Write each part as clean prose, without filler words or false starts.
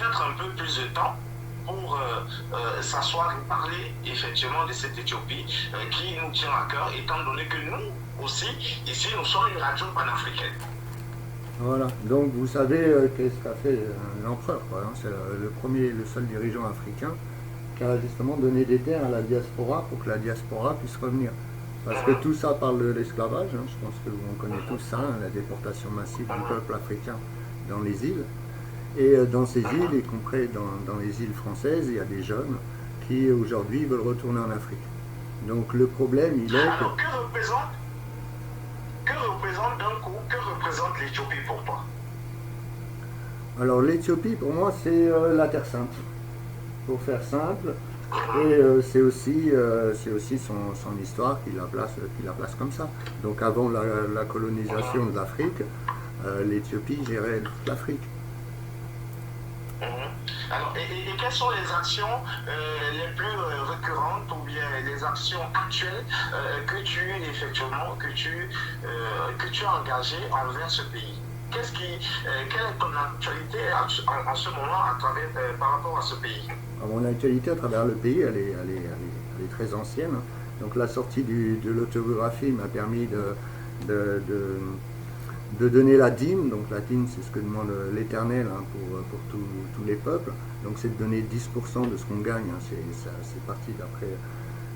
peut-être un peu plus de temps pour s'asseoir et parler effectivement de cette Éthiopie qui nous tient à cœur, étant donné que nous aussi, ici, nous sommes une radio panafricaine. Voilà, donc vous savez qu'est-ce qu'a fait l'empereur, quoi, hein. C'est le premier, le seul dirigeant africain qui a justement donné des terres à la diaspora pour que la diaspora puisse revenir. Parce que tout ça parle de l'esclavage, hein. Je pense que vous en connaissez tous ça, hein, la déportation massive du peuple africain dans les îles. Et dans ces îles, y compris dans les îles françaises, il y a des jeunes qui aujourd'hui veulent retourner en Afrique. Donc le problème, il est que... Alors, que représente d'un coup, que représente l'Éthiopie pour toi? Alors l'Éthiopie, pour moi, c'est la Terre Sainte, pour faire simple. Et c'est aussi son histoire qui la place comme ça. Donc avant la colonisation de l'Afrique, l'Éthiopie gérait toute l'Afrique. Alors, et quelles sont les actions les plus récurrentes ou bien les actions actuelles que tu as engagées envers ce pays? Quelle est ton actualité en ce moment par rapport à ce pays? Mon actualité à travers le pays, elle est très ancienne. Donc la sortie de l'autobiographie m'a permis de donner la dîme. Donc la dîme, c'est ce que demande l'Éternel, hein, pour tous les peuples. Donc c'est de donner 10% de ce qu'on gagne, hein. C'est parti d'après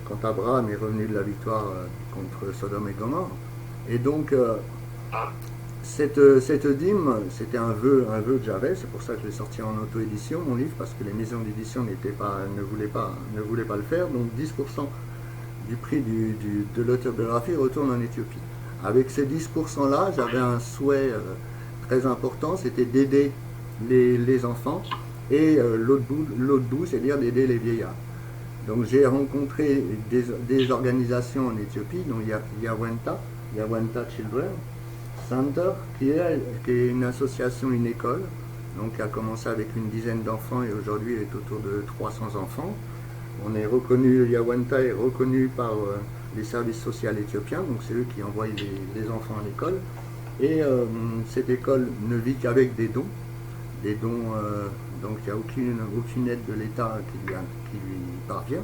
quand Abraham est revenu de la victoire contre Sodome et Gomorrhe. Et donc cette dîme, c'était un vœu que j'avais. C'est pour ça que je l'ai sorti en auto-édition, mon livre, parce que les maisons d'édition ne voulaient pas le faire. Donc 10% du prix de l'autobiographie retourne en Éthiopie. Avec ces 10%-là, j'avais un souhait très important, c'était d'aider les enfants, et l'autre bout, c'est-à-dire d'aider les vieillards. Donc j'ai rencontré des organisations en Éthiopie, dont Yawanta Children Center, qui est une association, une école, donc qui a commencé avec une dizaine d'enfants et aujourd'hui est autour de 300 enfants. Yawanta est reconnu par les services sociaux éthiopiens, donc c'est eux qui envoient les enfants à l'école. Et cette école ne vit qu'avec des dons. Donc il n'y a aucune aide de l'État qui lui parvient.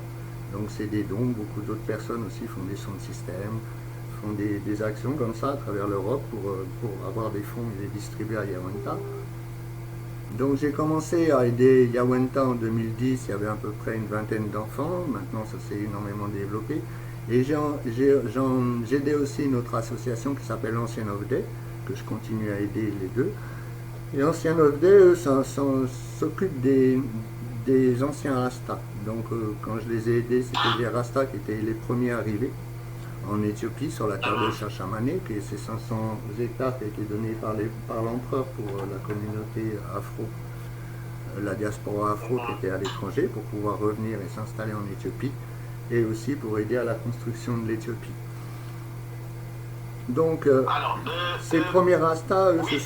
Donc c'est des dons. Beaucoup d'autres personnes aussi font des sons de système, font des actions comme ça à travers l'Europe pour avoir des fonds et les distribuer à Yawanta. Donc j'ai commencé à aider Yawanta en 2010, il y avait à peu près une vingtaine d'enfants, maintenant ça s'est énormément développé. Et j'ai aidé aussi une autre association qui s'appelle Ancien of Day, que je continue à aider les deux. Et Ancien of Day, eux, s'occupent des anciens Rastas. Donc quand je les ai aidés, c'était les Rastas qui étaient les premiers arrivés en Éthiopie, sur la terre de Chachamané, qui est ces 500 hectares qui a été donné par l'empereur pour la communauté afro, la diaspora afro qui était à l'étranger, pour pouvoir revenir et s'installer en Éthiopie, et aussi pour aider à la construction de l'Éthiopie. Donc, ces premiers Rastas, eux, se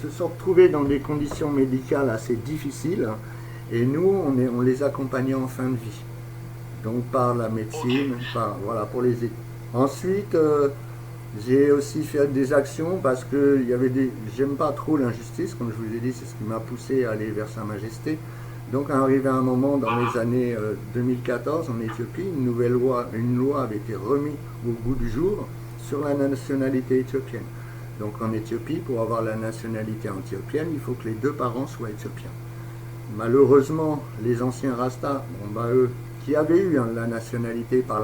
sont retrouvés dans des conditions médicales assez difficiles, et nous, on les accompagnait en fin de vie. Donc, par la médecine, pour les aider. Ensuite, j'ai aussi fait des actions parce que j'aime pas trop l'injustice, comme je vous ai dit, c'est ce qui m'a poussé à aller vers Sa Majesté. Donc, arrivé à un moment dans les années 2014 en Éthiopie, une loi avait été remise au goût du jour sur la nationalité éthiopienne. Donc, en Éthiopie, pour avoir la nationalité éthiopienne, il faut que les deux parents soient éthiopiens. Malheureusement, les anciens Rastas, eux, qui avaient eu la nationalité par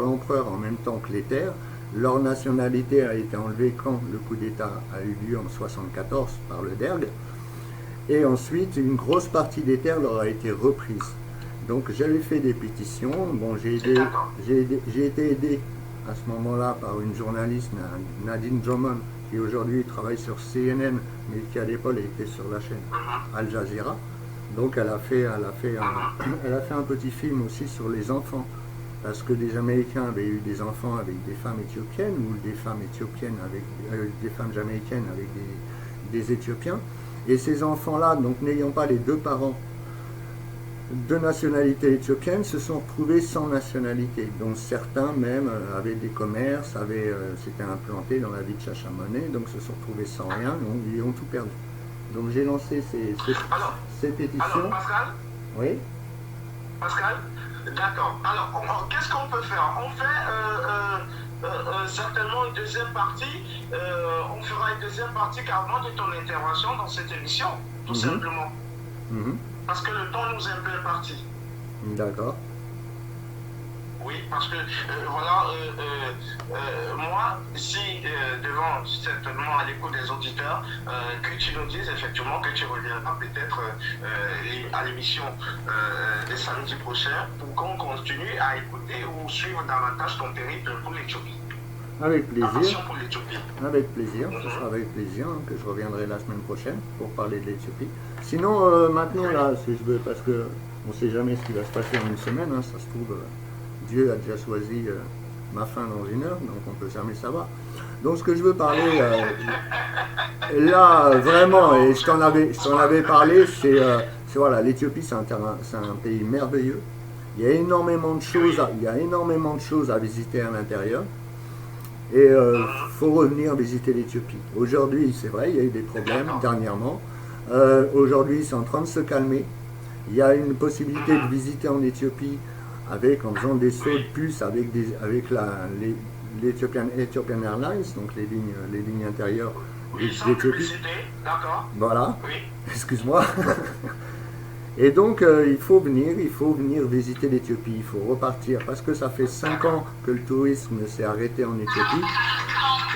l'empereur en même temps que les terres, leur nationalité a été enlevée quand le coup d'État a eu lieu en 1974 par le Derg, et ensuite une grosse partie des terres leur a été reprise. Donc j'avais fait des pétitions. Bon, j'ai été aidé à ce moment-là par une journaliste, Nadine Drummond, qui aujourd'hui travaille sur CNN, mais qui à l'époque était sur la chaîne Al Jazeera. Donc elle a fait un petit film aussi sur les enfants, parce que des Américains avaient eu des enfants avec des femmes éthiopiennes, ou des femmes éthiopiennes avec des femmes jamaïcaines avec des Éthiopiens. Et ces enfants-là, donc n'ayant pas les deux parents de nationalité éthiopienne, se sont retrouvés sans nationalité. Donc certains même avaient des commerces, s'étaient implantés dans la ville de Chachamané, donc se sont retrouvés sans rien, ils ont tout perdu. Donc j'ai lancé ces pétitions. Alors, Pascal, Oui. Pascal, d'accord. Alors, qu'est-ce qu'on peut faire? On fait certainement une deuxième partie. On fera une deuxième partie carrément de ton intervention dans cette émission, tout simplement. Parce que le temps nous est un peu imparti. D'accord. Oui, parce que voilà, moi, si devant certainement à l'écoute des auditeurs, que tu nous dises effectivement que tu reviendras peut-être à l'émission des samedis prochains pour qu'on continue à écouter ou suivre davantage ton périple pour l'Éthiopie. Avec Ta plaisir. passion pour l'Éthiopie. Avec plaisir. Ce sera avec plaisir que je reviendrai la semaine prochaine pour parler de l'Éthiopie. Sinon, maintenant, là, si je veux, parce que on ne sait jamais ce qui va se passer en une semaine, hein, ça se trouve, Dieu a déjà choisi ma fin dans 1 heure, donc on ne peut jamais savoir. Donc ce que je veux parler, là, vraiment, et je t'en avais parlé, c'est voilà, l'Éthiopie, c'est un pays merveilleux. Il y a énormément de choses à visiter à l'intérieur. Et il faut revenir visiter l'Éthiopie. Aujourd'hui, c'est vrai, il y a eu des problèmes dernièrement. Aujourd'hui, c'est en train de se calmer. Il y a une possibilité de visiter en Éthiopie en faisant des sauts de puce avec l'Ethiopian Airlines, donc les lignes intérieures d'Éthiopie. D'accord. Voilà. Oui. Excuse-moi. Et donc, il faut venir visiter l'Éthiopie, il faut repartir, parce que ça fait 5 ans que le tourisme s'est arrêté en Éthiopie.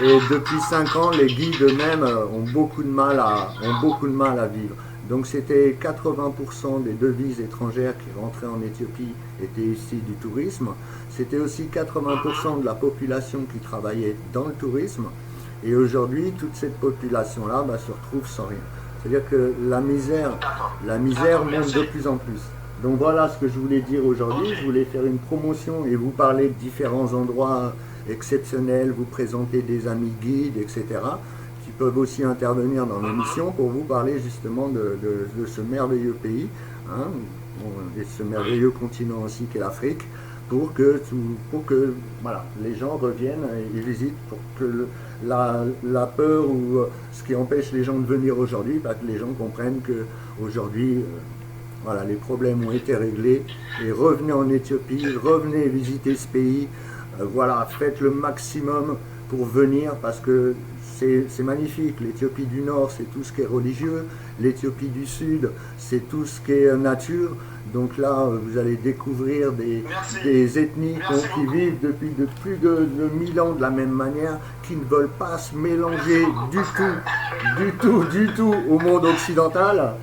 Et depuis 5 ans, les guides eux-mêmes ont beaucoup de mal à vivre. Donc c'était 80% des devises étrangères qui rentraient en Éthiopie étaient issues du tourisme. C'était aussi 80% de la population qui travaillait dans le tourisme. Et aujourd'hui, toute cette population-là se retrouve sans rien. C'est-à-dire que la misère monte de plus en plus. Donc voilà ce que je voulais dire aujourd'hui. Je voulais faire une promotion et vous parler de différents endroits exceptionnels, vous présenter des amis guides, etc., qui peuvent aussi intervenir dans l'émission pour vous parler justement de ce merveilleux pays, hein, et ce merveilleux continent aussi qu'est l'Afrique, pour que voilà, les gens reviennent et visitent, pour que la peur ou ce qui empêche les gens de venir aujourd'hui, que les gens comprennent qu'aujourd'hui, voilà, les problèmes ont été réglés, et revenez en Éthiopie, revenez visiter ce pays, voilà, faites le maximum pour venir, parce que c'est magnifique. L'Éthiopie du Nord, c'est tout ce qui est religieux. L'Éthiopie du Sud, c'est tout ce qui est nature. Donc là, vous allez découvrir des ethnies qui vivent depuis plus de 1000 ans de la même manière, qui ne veulent pas se mélanger du tout au monde occidental.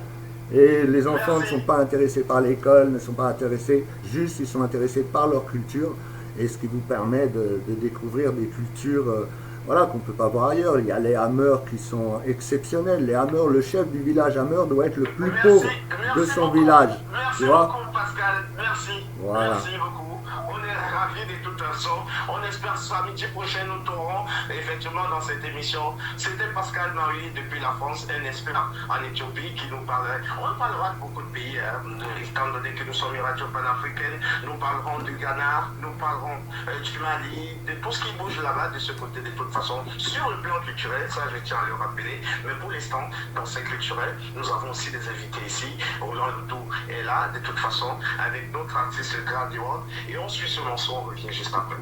Et les enfants ne sont pas intéressés par l'école, ne sont pas intéressés, juste ils sont intéressés par leur culture, et ce qui vous permet de découvrir des cultures voilà, qu'on ne peut pas voir ailleurs. Il y a les Hameurs qui sont exceptionnels. Les Hameurs, le chef du village Hameur doit être le plus pauvre de son village. Merci beaucoup, Pascal. Merci. Voilà. Merci beaucoup. On est ravis de toute façon. On espère samedi prochain nous t'aurons effectivement dans cette émission. C'était Pascal Marie depuis la France, un expert en Éthiopie qui nous parlerait. On parlera de beaucoup de pays, étant donné que nous sommes une radio panafricaine. Nous parlerons du Ghana, nous parlerons du Mali, de tout ce qui bouge là-bas de ce côté de toute façon. Sur le plan culturel, ça je tiens à le rappeler, mais pour l'instant, dans ce culturel, nous avons aussi des invités ici. Roland Loudou est là de toute façon avec d'autres artistes grands du monde. Et on suit ce morceau, on revient juste après.